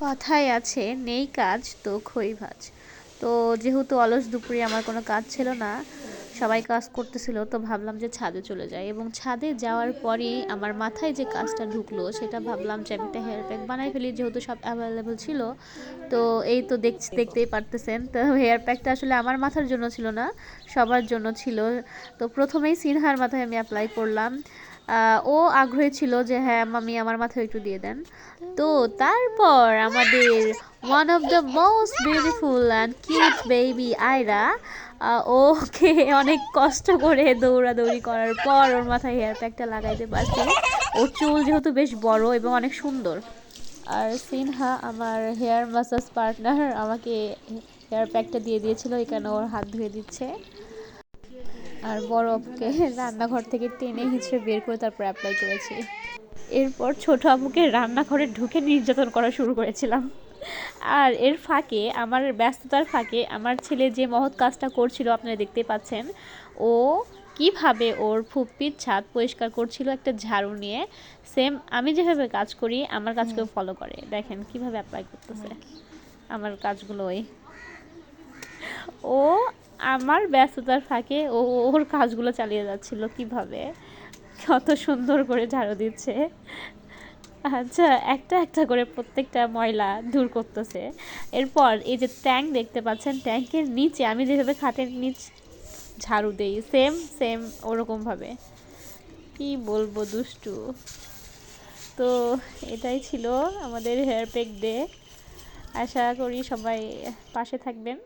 কথায় আছে নেই কাজ তো খই ভাজ। তো যেহেতু অলস দুপুরে আমার কোনো কাজ ছিল না, সবাই কাজ করতেছিল, তো ভাবলাম যে ছাদে চলে যাই। এবং ছাদে যাওয়ার পরেই আমার মাথায় যে কাজটা ঢুকলো, সেটা ভাবলাম যে আমি একটা হেয়ার প্যাক বানাই ফেলি, যেহেতু সব অ্যাভেলেবল ছিল। তো এই তো দেখতেই পারতেছেন, তো হেয়ার প্যাকটা আসলে আমার মাথার জন্য ছিল না, সবার জন্য ছিল। তো প্রথমেই সিনহার মাথায় আমি অ্যাপ্লাই করলাম। ও আগ্রহী ছিল যে হ্যাঁ মামি আমার মাথায় একটু দিয়ে দেন। তো তারপর আমাদের one of the most beautiful and cute baby Ayra, okay অনেক কষ্ট করে দৌড়াদৌড়ি করার পর ওর মাথায় হেয়ার প্যাকটা লাগাইতে পারছি। ওর চুল যেহেতু বেশ বড় এবং অনেক সুন্দর। আর সিনহা আমার হেয়ার মাসাজ পার্টনার আমাকে হেয়ার প্যাকটা দিয়ে দিয়েছিল, এখানে ওর হাত ধুয়ে দিচ্ছে। আর বড় আপুকে রান্নাঘর থেকে টেনে হিঁচড়ে বের করে তারপর অ্যাপ্লাই করেছি। এরপর ছোট আপুকে রান্নাঘরে ঢুকে নির্যাতন করা শুরু করেছিলাম। আর এর ফাঁকে, আমার ব্যস্ততার ফাঁকে, আমার ছেলে যে মহৎ কাজটা করছিল আপনারা দেখতে পাচ্ছেন। ও কিভাবে ওর ফুপ্পির ছাদ পরিষ্কার করছিল একটা ঝাড়ু নিয়ে। সেম আমি যেভাবে কাজ করি আমার কাজকেও ফলো করে, দেখেন কিভাবে অ্যাপ্লাই করতেছে আমার কাজগুলোই। ও আমার ব্যস্ততার ফাঁকে ওর কাজগুলো চালিয়ে যাচ্ছিল, কিভাবে কত সুন্দর করে ঝাড়ু দিচ্ছে। আচ্ছা, একটা একটা করে প্রত্যেকটা ময়লা দূর করতেছে। এরপর এই যে ট্যাঙ্ক দেখতে পাচ্ছেন, ট্যাঙ্কের নিচে আমি যেভাবে খাটের নিচ ঝাড়ু দেই, সেম সেম ওরকমভাবে। কি বলবো, দুষ্টু। তো এটাই ছিল আমাদের হেয়ার প্যাক ডে। আশা করি সবাই পাশে থাকবেন।